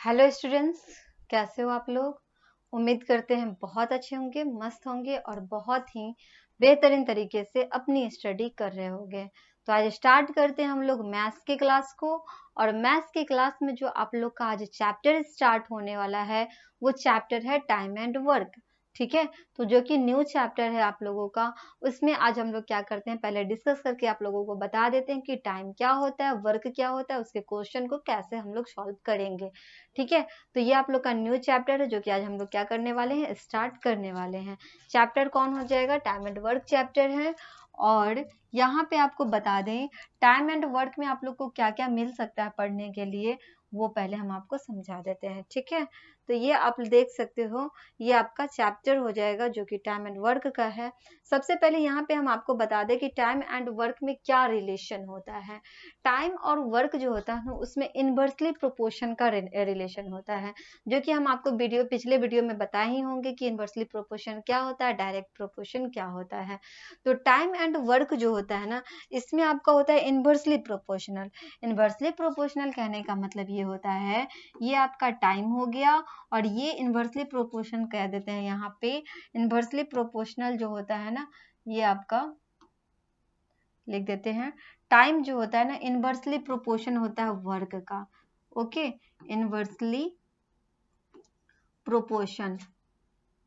Hello students, कैसे हो आप लोग। उम्मीद करते हैं बहुत अच्छे होंगे, मस्त होंगे और बहुत ही बेहतरीन तरीके से अपनी स्टडी कर रहे होंगे। तो आज स्टार्ट करते हैं हम लोग मैथ्स की क्लास को। और मैथ्स की क्लास में जो आप लोग का आज चैप्टर स्टार्ट होने वाला है वो चैप्टर है टाइम एंड वर्क। ठीक है, तो जो कि न्यू चैप्टर है आप लोगों का, उसमें आज हम लोग क्या करते हैं, पहले डिस्कस करके आप लोगों को बता देते हैं कि टाइम क्या होता है, वर्क क्या होता है, उसके क्वेश्चन को कैसे हम लोग सॉल्व करेंगे। ठीक है, तो ये आप लोग का न्यू चैप्टर है जो कि आज हम लोग क्या करने वाले हैं, स्टार्ट करने वाले हैं। चैप्टर कौन हो जाएगा, टाइम एंड वर्क चैप्टर है। और यहाँ पे आपको बता दें टाइम एंड वर्क में आप लोग को क्या क्या मिल सकता है पढ़ने के लिए, वो पहले हम आपको समझा देते हैं। ठीक है, तो ये आप देख सकते हो, ये आपका चैप्टर हो जाएगा जो कि टाइम एंड वर्क का है। सबसे पहले यहाँ पे हम आपको बता दें कि टाइम एंड वर्क में क्या रिलेशन होता है। टाइम और वर्क जो होता है उसमें इनवर्सली प्रोपोर्शन का रिलेशन होता है, जो कि हम आपको पिछले वीडियो में बताए ही होंगे कि इनवर्सली प्रोपोर्शन क्या होता है, डायरेक्ट प्रोपोर्शन क्या होता है। तो टाइम एंड वर्क जो होता है ना, इसमें आपका होता है इनवर्सली प्रोपोर्शनल। इनवर्सली प्रोपोर्शनल कहने का मतलब ये होता है, ये आपका टाइम हो गया और ये इनवर्सली प्रोपोर्शन कह देते हैं यहाँ पे। इनवर्सली प्रोपोर्शनल जो होता है ना, ये आपका लिख देते हैं, टाइम जो होता है ना इनवर्सली प्रोपोर्शन होता है वर्क का। ओके, इनवर्सली प्रोपोर्शन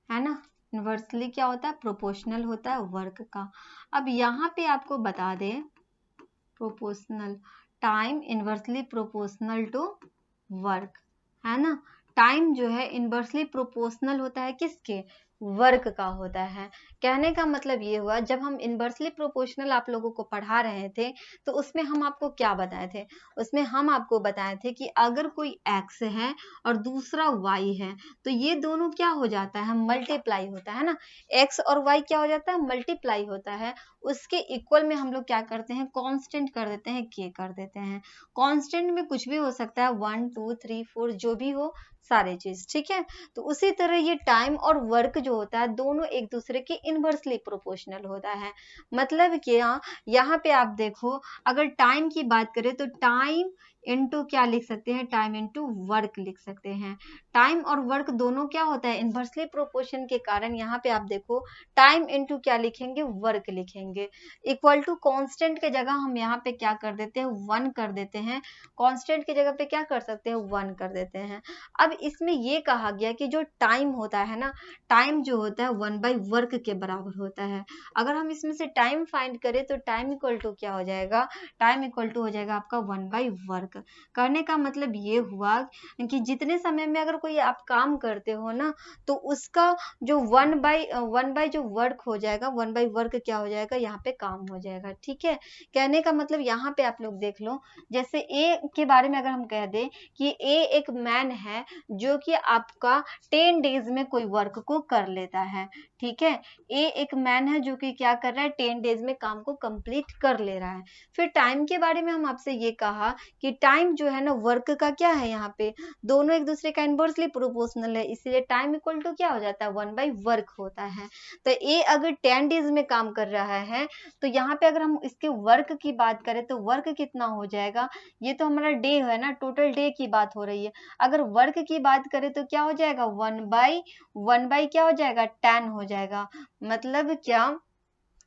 है ना, इनवर्सली क्या होता है, प्रोपोर्शनल होता है वर्क का। अब यहाँ पे आपको बता दें proportional, time inversely proportional to work, है ना। टाइम जो है इनवर्सली प्रोपोर्शनल होता है किसके, वर्क का होता है। कहने का मतलब ये हुआ, जब हम इनवर्सली प्रोपोर्शनल आप लोगों को पढ़ा रहे थे तो उसमें हम आपको क्या बताए थे, उसमें हम आपको बताए थे कि अगर कोई x है और दूसरा y है तो ये दोनों क्या हो जाता है, मल्टीप्लाई होता है ना। x और y क्या हो जाता है, मल्टीप्लाई होता है। उसके इक्वल में हम लोग क्या करते हैं, कांस्टेंट कर देते हैं, k कर देते हैं। कांस्टेंट में कुछ भी हो सकता है, 1 2 3 4 जो भी हो, सारे चीज। ठीक है, तो उसी तरह ये टाइम और वर्क जो होता है दोनों एक दूसरे के इनवर्सली प्रोपोर्शनल होता है। मतलब क्या, यहाँ पे आप देखो, अगर टाइम की बात करें तो टाइम इनटू क्या लिख सकते हैं, टाइम इनटू वर्क लिख सकते हैं। टाइम और वर्क दोनों क्या होता है, इनवर्सली प्रोपोर्शन के कारण यहाँ पे आप देखो टाइम इनटू क्या लिखेंगे, वर्क लिखेंगे। इक्वल टू कांस्टेंट के जगह हम यहाँ पे क्या कर देते हैं, 1 कर देते हैं। कांस्टेंट की जगह पे क्या कर सकते हैं, 1 कर देते हैं। अब इसमें ये कहा गया कि जो टाइम होता है ना, टाइम जो होता है 1/वर्क के बराबर होता है। अगर हम इसमें से टाइम फाइंड करें तो टाइम इक्वल टू क्या हो जाएगा, टाइम इक्वल टू हो जाएगा आपका 1/वर्क। कहने का मतलब ये हुआ कि जितने समय में अगर कोई आप काम करते हो ना, तो उसका जो 1/1 जो वर्क हो जाएगा, 1/वर्क क्या हो जाएगा, यहाँ पे काम हो जाएगा। ठीक है, कहने का मतलब यहाँ पे आप लोग देख लो, जैसे ए के बारे में अगर हम कह दें कि ए एक मैन है जो कि आपका 10 डेज में कोई वर्क को कर लेता है। ठीक है, ए एक मैन है जो कि क्या कर रहा है, 10 डेज में काम को कंप्लीट कर ले रहा है। फिर टाइम के बारे में हम आपसे ये कहा कि टाइम जो है ना वर्क का क्या है, यहाँ पे दोनों एक दूसरे का इनवर्सली प्रोपोर्शनल है, इसलिए टाइम इक्वल टू क्या हो जाता है, 1/वर्क होता है। तो ए अगर 10 डेज में काम कर रहा है तो यहाँ पे अगर हम इसके वर्क की बात करें तो वर्क कितना हो जाएगा, ये तो हमारा डे है ना, टोटल डे की बात हो रही है। अगर वर्क की बात करें तो क्या हो जाएगा, 1/1 क्या हो जाएगा, 10 हो जाएगा। मतलब क्या,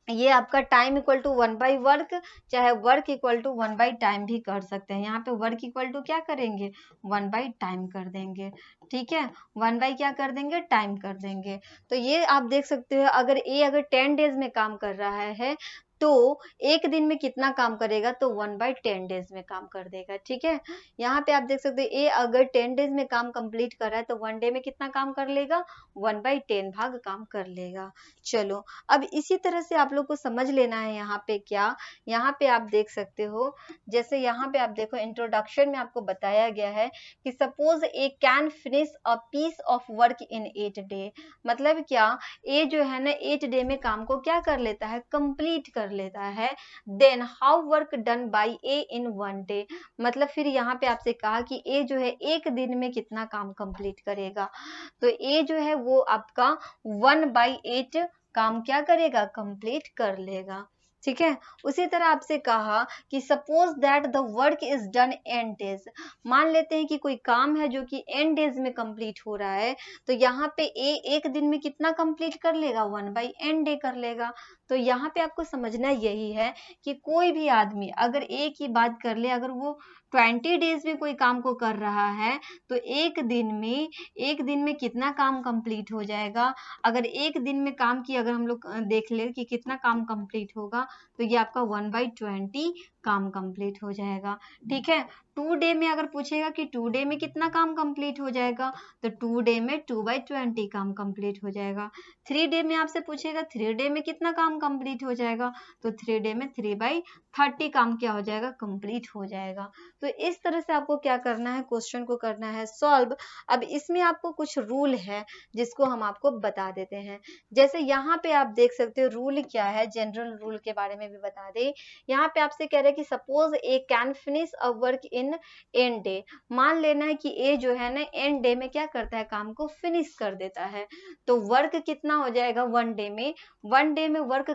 ये आपका टाइम इक्वल टू 1/वर्क, चाहे वर्क इक्वल टू 1/टाइम भी कर सकते हैं। यहाँ पे वर्क इक्वल टू क्या करेंगे, 1/टाइम कर देंगे। ठीक है, 1/ क्या कर देंगे, टाइम कर देंगे। तो ये आप देख सकते हो, अगर ए अगर 10 डेज में काम कर रहा है तो एक दिन में कितना काम करेगा, तो 1/10 डेज में काम कर देगा। ठीक है, यहाँ पे आप देख सकते हो ए अगर 10 डेज में काम कंप्लीट कर रहा है तो 1 डे में कितना काम कर लेगा, 1/10 भाग काम कर लेगा। चलो, अब इसी तरह से आप लोग को समझ लेना है यहाँ पे क्या, यहाँ पे आप देख सकते हो, जैसे यहाँ पे आप देखो इंट्रोडक्शन में आपको बताया गया है कि suppose A can finish a piece of work in 8 day. मतलब क्या, ए जो है ना 8 डे में काम को क्या कर लेता है, कंप्लीट कर लेता है। Then how work done by A in 1 day, मतलब फिर यहाँ पे आपसे कहा कि ए जो है एक दिन में कितना काम कंप्लीट करेगा, तो ए जो है वो आपका 1/8 काम क्या करेगा, कंप्लीट कर लेगा। ठीक है। उसी तरह आपसे कहा कि suppose that the work is done an days, मान लेते हैं कि कोई काम है जो कि एन डेज में कंप्लीट हो रहा है, तो यहाँ पे ए एक दिन में कितना कंप्लीट कर लेगा, 1/n डे कर लेगा। तो यहाँ पे आपको समझना यही है कि कोई भी आदमी अगर एक ही बात कर ले, अगर वो 20 डेज में कोई काम को कर रहा है तो एक दिन में कितना काम कंप्लीट हो जाएगा। अगर एक दिन में काम की अगर हम लोग देख ले कि कितना काम कंप्लीट होगा, तो ये आपका 1/20 काम कंप्लीट हो जाएगा। ठीक है। 2 डे में अगर पूछेगा कि 2 डे में कितना काम कंप्लीट हो जाएगा, तो 2 डे में 2/20 काम कंप्लीट हो जाएगा। 3 डे में आपसे पूछेगा 3 डे में कितना काम कंप्लीट हो जाएगा, तो 3 डे में 3/30 काम क्या हो जाएगा, कंप्लीट हो जाएगा। तो इस तरह से आपको क्या करना है, क्वेश्चन को करना है सॉल्व। अब इसमें आपको कुछ रूल है जिसको हम आपको बता देते हैं। जैसे यहाँ पे आप देख सकते हो रूल क्या है, जनरल रूल के बारे में भी बता दे। यहाँ पे आपसे कह रहे हैं कि suppose A can finish a work in an day, मान लेना है कि ए जो है ना एन डे में क्या करता है, काम को फिनिश कर देता है। तो वर्क कितना हो जाएगा 1 डे में, 1 डे में वर्क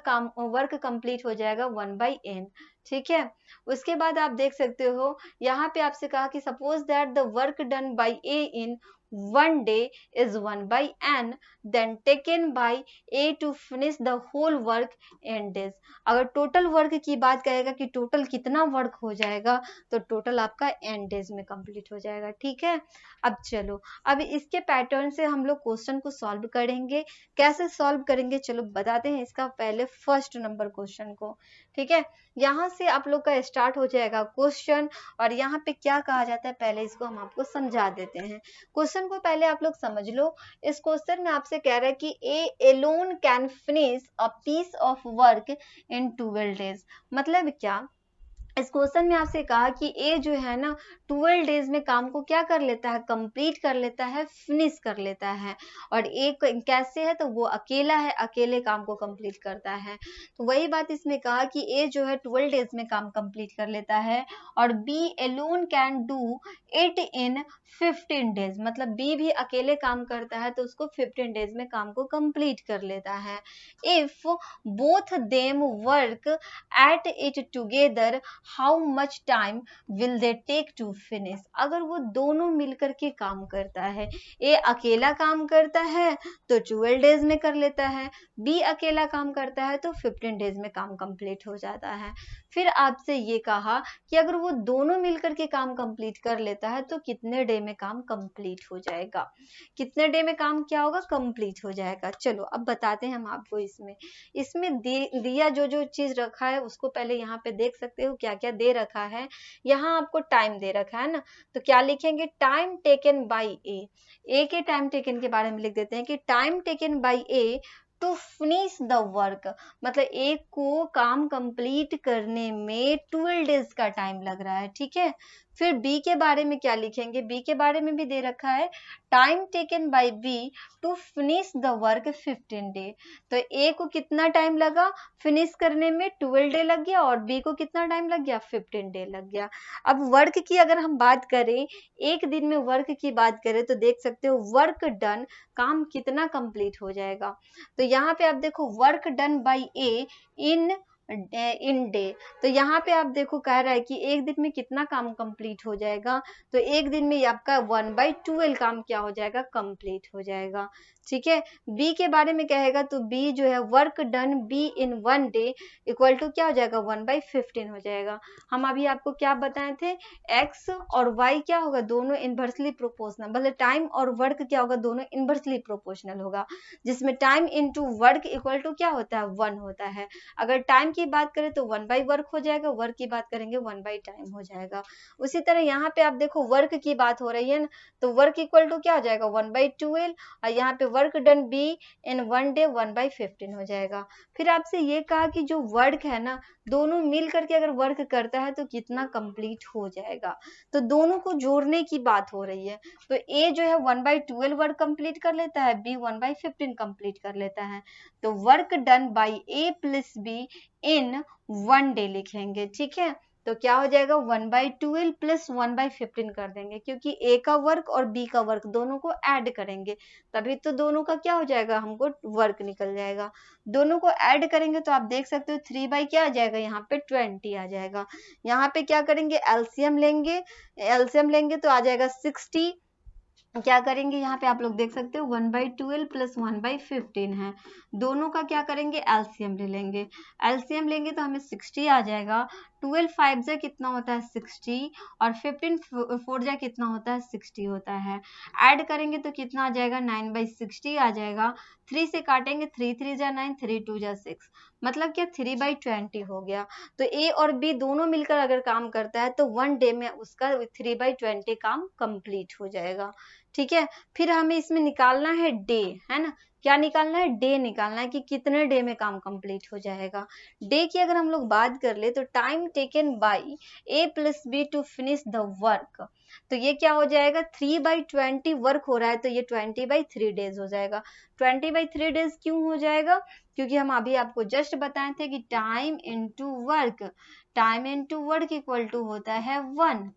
कंप्लीट हो जाएगा 1/n। ठीक है। उसके बाद आप देख सकते हो यहाँ पे आपसे कहा कि suppose that the work done by A in 1 day is 1/n, then taken by A to finish the whole work in days। अगर टोटल वर्क की बात करेगा कि टोटल कितना वर्क हो जाएगा, तो टोटल आपका n डेज में कंप्लीट हो जाएगा। ठीक है। अब चलो, अब इसके पैटर्न से हम लोग क्वेश्चन को सॉल्व करेंगे। कैसे सॉल्व करेंगे चलो बताते हैं इसका पहले फर्स्ट नंबर क्वेश्चन को। ठीक है। यहाँ से आप लोग का स्टार्ट हो जाएगा क्वेश्चन, और यहाँ पे क्या कहा जाता है पहले इसको हम आपको समझा देते हैं। क्वेश्चन को पहले आप लोग समझ लो। इस क्वेश्चन में आपसे कह रहा है कि A alone can finish a piece of work in 12 days. मतलब क्या, इस क्वेश्चन में आपसे कहा कि ए जो है ना 12 डेज में काम को क्या कर लेता है, कंप्लीट कर लेता है, फिनिश कर लेता है। और ए कैसे है, तो वो अकेला है, अकेले काम को कंप्लीट करता है। तो वही बात इसमें कहा कि ए जो है 12 डेज में काम कंप्लीट कर लेता है, और B alone can do it in 15 days. मतलब बी भी अकेले काम करता है तो उसको 15 डेज में काम को कंप्लीट कर लेता है। If both them work at it together how much time will they take to finish. अगर वो दोनों मिलकर के काम करता है, ए अकेला काम करता है तो 12 डेज में कर लेता है, बी अकेला काम करता है तो 15 डेज में काम कंप्लीट हो जाता है। फिर आपसे ये कहा कि अगर वो दोनों मिलकर के काम कंप्लीट कर लेता है तो कितने डे में काम कंप्लीट हो जाएगा, कितने डे में काम क्या होगा, कंप्लीट हो जाएगा। चलो अब बताते हैं हम आपको। इसमें दिया जो जो चीज रखा है उसको पहले यहाँ पे देख सकते हो क्या क्या दे रखा है। यहाँ आपको टाइम दे रखा है ना, तो क्या लिखेंगे, टाइम टेकन बाय ए के टाइम टेकन के बारे में लिख देते हैं कि time taken by A to finish the work. मतलब एक को काम कंप्लीट करने में 12 डेज का टाइम लग रहा है। ठीक है। फिर बी के बारे में क्या लिखेंगे, बी के बारे में भी दे रखा है time taken by B to finish the work 15 day. तो ए को कितना टाइम लगा फिनिश करने में, 12 डे लग गया, और बी को कितना टाइम लग गया, 15 डे लग गया। अब वर्क की अगर हम बात करें, एक दिन में वर्क की बात करें तो देख सकते हो वर्क डन, काम कितना कंप्लीट हो जाएगा। तो यहाँ पे आप देखो work done by A in day, तो यहाँ पे आप देखो कह रहा है कि एक दिन में कितना काम कंप्लीट हो जाएगा, तो एक दिन में आपका 1/12 काम क्या हो जाएगा, कंप्लीट हो जाएगा। ठीक है। बी के बारे में कहेगा तो बी जो है work done B in 1 day equal to क्या हो जाएगा, 1/15 हो जाएगा। हम अभी आपको क्या बताए थे, एक्स और वाई क्या होगा, दोनों इनवर्सली प्रोपोर्शनल, मतलब टाइम और वर्क क्या होगा, दोनों इनवर्सली प्रोपोर्शनल होगा, जिसमें time into work equal to क्या होता है, 1 होता है। अगर टाइम की बात करें तो 1/वर्क हो जाएगा, वर्क की बात करेंगे 1/टाइम हो जाएगा। उसी तरह यहाँ पे आप देखो वर्क की बात हो रही है ना, तो वर्क इक्वल टू क्या हो जाएगा, 1/12, और यहाँ पे work done B in 1 day 1/15 हो जाएगा। फिर आपसे ये कहा कि जो वर्क है ना, दोनों मिल करके अगर वर्क करता है तो कितना कंप्लीट हो जाएगा, तो दोनों को जोड़ने की बात हो रही है। तो ए जो है 1/12 वर्क कंप्लीट कर लेता है, बी 1/15 कंप्लीट कर लेता है, तो work done by A plus B in 1 day लिखेंगे। ठीक है। तो क्या हो जाएगा 1/12 प्लस 1/15 कर देंगे, क्योंकि ए का वर्क और बी का वर्क दोनों को ऐड करेंगे तभी तो दोनों का क्या हो जाएगा, हमको वर्क निकल जाएगा। दोनों को ऐड करेंगे तो आप देख सकते हो 3 बाई क्या आ जाएगा, यहाँ पे 20 आ जाएगा। यहाँ पे क्या करेंगे, एलसीएम लेंगे तो आ जाएगा 60। क्या करेंगे, यहाँ पे आप लोग देख सकते हो 1/12 प्लस 1/15 है, दोनों का क्या करेंगे, एलसीएम ले लेंगे। एलसीएम लेंगे तो हमें 60 आ जाएगा। 12 5 जा कितना होता है 60, और 15 4 जा कितना होता है 60 होता है। ऐड करेंगे तो कितना आ जाएगा, 9/60 आ जाएगा। 3 से काटेंगे, 3 3 जा 9, 3 2 जा 6, मतलब क्या 3/20 हो गया। तो ए और बी दोनों मिलकर अगर काम करता है तो 1 डे में उसका 3/20 काम कंप्लीट हो जाएगा। ठीक है, फिर हमें इसमें निकालना है डे, है ना, क्या निकालना है, डे निकालना है कि कितने डे में काम कंप्लीट हो जाएगा। डे की अगर हम लोग बात कर ले तो time taken by A plus B to finish the work, तो ये क्या हो जाएगा, 3/20 वर्क हो रहा है तो ये 20/3 डेज हो जाएगा। 20/3 डेज क्यों हो जाएगा, क्योंकि हम अभी आपको जस्ट बताए थे कि time into work equal to होता है 1,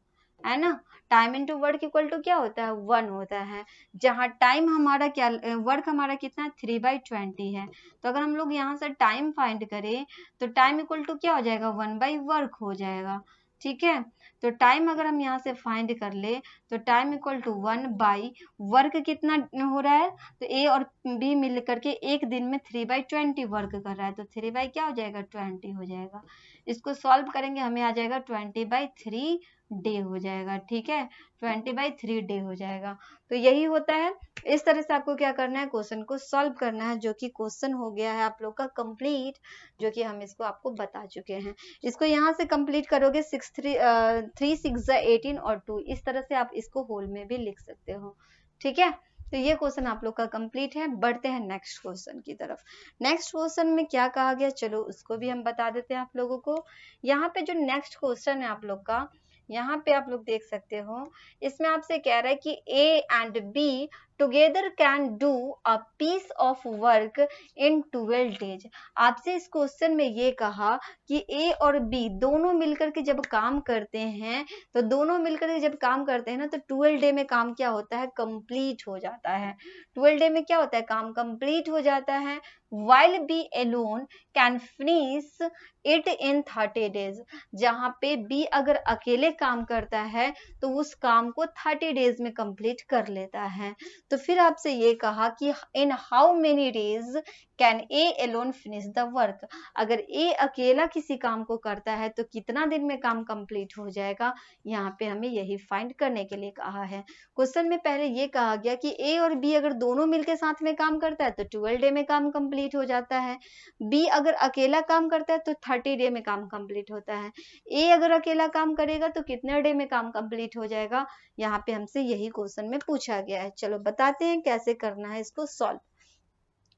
है ना। Time into work equal to क्या होता है, 1 होता है। जहाँ टाइम हमारा क्या, वर्क हमारा कितना है 3/20 है, तो अगर हम लोग यहाँ से टाइम फाइंड करें तो टाइम इक्वल टू क्या हो जाएगा, 1/वर्क हो जाएगा। ठीक है, तो टाइम अगर हम यहाँ से फाइंड कर ले तो टाइम इक्वल टू 1/वर्क कितना हो रहा है, तो ए और बी मिल करके एक दिन में 3/20 वर्क कर रहा है, तो 3 बाई क्या हो जाएगा 20 हो जाएगा। इसको सॉल्व करेंगे हमें आ जाएगा 20/3 डे हो जाएगा। ठीक है, 20/3 डे हो जाएगा। तो यही होता है, इस तरह से आपको क्या करना है, क्वेश्चन को सॉल्व करना है, जो कि क्वेश्चन हो गया है आप लोग का कंप्लीट, जो कि हम इसको आपको बता चुके हैं। इसको यहाँ से कंप्लीट करोगे 3 6 18 और 2, इस तरह से आप इसको होल में भी लिख सकते हो। ठीक है, तो ये क्वेश्चन आप लोग का कंप्लीट है। बढ़ते हैं नेक्स्ट क्वेश्चन की तरफ। नेक्स्ट क्वेश्चन में क्या कहा गया, चलो उसको भी हम बता देते हैं आप लोगों को। यहाँ पे जो नेक्स्ट क्वेश्चन है आप लोग का, यहाँ पे आप लोग देख सकते हो, इसमें आपसे कह रहा है कि A and B together can do a piece of work in 12 days. आपसे इस क्वेश्चन में ये कहा कि ए और बी दोनों मिलकर के जब काम करते हैं, तो दोनों मिलकर के जब काम करते हैं ना, तो 12 डे में काम क्या होता है, कंप्लीट हो जाता है। 12 डे में क्या होता है, काम कंप्लीट हो जाता है। while B alone can finish it in 30 days. जहाँ पे बी अगर अकेले काम करता है तो उस काम को 30 डेज में कंप्लीट कर लेता है। तो फिर आपसे ये कहा कि in how many days can A alone finish the work. अगर ए अकेला किसी काम को करता है तो कितना दिन में काम कंप्लीट हो जाएगा, यहाँ पे हमें यही फाइंड करने के लिए कहा है। क्वेश्चन में पहले ये कहा गया कि ए और बी अगर दोनों मिलकर साथ में काम करता है तो 12 डे में काम कंप्लीट हो जाता है। बी अगर अकेला काम करता है तो 30 डे में काम कंप्लीट होता है। ए अगर अकेला काम करेगा तो कितने डे में काम कंप्लीट हो जाएगा, यहाँ पे हमसे यही क्वेश्चन में पूछा गया है। चलो बताते हैं कैसे करना है इसको सॉल्व।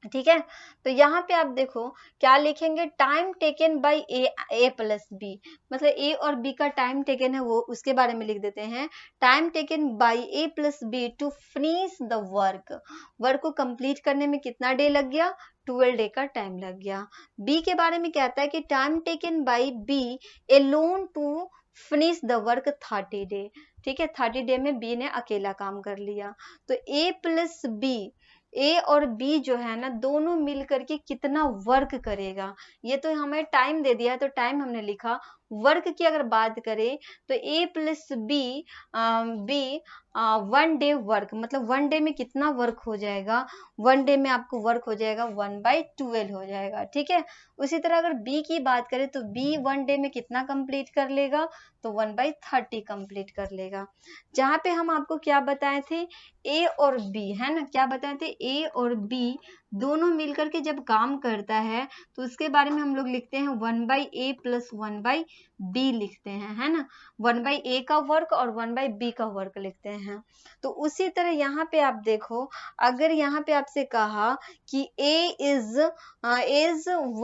ठीक है, तो यहाँ पे आप देखो क्या लिखेंगे, time taken by A plus B, मतलब ए और बी का टाइम टेकन है वो उसके बारे में लिख देते हैं। Time taken by A plus B to finish the work को कंप्लीट करने में कितना डे लग गया, 12 डे का टाइम लग गया। बी के बारे में कहता है कि time taken by B alone to finish the work 30 day. ठीक है, 30 डे में बी ने अकेला काम कर लिया। तो ए प्लस बी, ए और बी जो है ना दोनों मिल करके कितना वर्क करेगा, ये तो हमें टाइम दे दिया तो टाइम हमने लिखा। वर्क की अगर बात करें तो ए प्लस बी 1 डे वर्क, मतलब 1 डे में कितना वर्क हो जाएगा, 1 डे में आपको वर्क हो जाएगा 1/12 हो जाएगा। ठीक है, उसी तरह अगर बी की बात करें तो बी 1 डे में कितना कंप्लीट कर लेगा, तो 1/30 कंप्लीट कर लेगा। जहाँ पे हम आपको क्या बताए थे, ए और बी, है ना, क्या बताए थे, ए और बी दोनों मिलकर के जब काम करता है तो उसके बारे में हम लोग लिखते हैं 1/a प्लस 1/b लिखते हैं, है ना। 1/a का वर्क और 1/b का वर्क लिखते हैं। तो उसी तरह यहाँ पे आप देखो, अगर यहाँ पे आपसे कहा कि a इज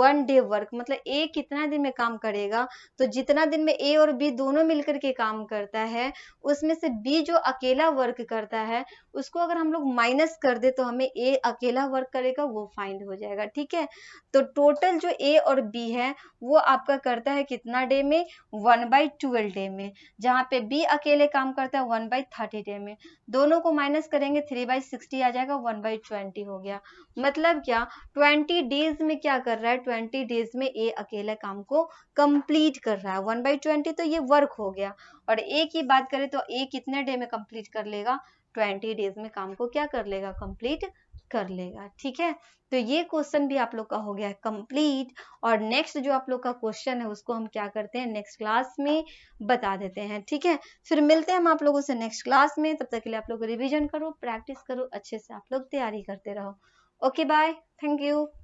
1 डे वर्क, मतलब a कितना दिन में काम करेगा, तो जितना दिन में a और b दोनों मिलकर के काम करता है उसमें से b जो अकेला वर्क करता है उसको अगर हम लोग माइनस कर दे तो हमें a अकेला वर्क करेगा वो फाइंड हो जाएगा। ठीक है, तो टोटल जो a और b है वो आपका करता है कितना डे में, 1/12 डे में, जहाँ पे बी अकेले काम करता है 1/30 डे में। दोनों को माइनस करेंगे 3/60 आ जाएगा, 1/20 हो गया। मतलब क्या 20 डेज में क्या कर रहा है, 20 डेज में ए अकेले काम को कंप्लीट कर रहा है। 1/20 तो ये वर्क हो गया। और ए की बात करें तो ए कितने डे में कंप्लीट कर लेगा, 20 डेज में काम को क्या कर लेगा, कंप्लीट कर लेगा। ठीक है, तो ये क्वेश्चन भी आप लोग का हो गया कंप्लीट। और नेक्स्ट जो आप लोग का क्वेश्चन है उसको हम क्या करते हैं, नेक्स्ट क्लास में बता देते हैं। ठीक है, फिर मिलते हैं हम आप लोगों से नेक्स्ट क्लास में। तब तक के लिए आप लोग रिवीजन करो, प्रैक्टिस करो, अच्छे से आप लोग तैयारी करते रहो। Okay bye, thank you.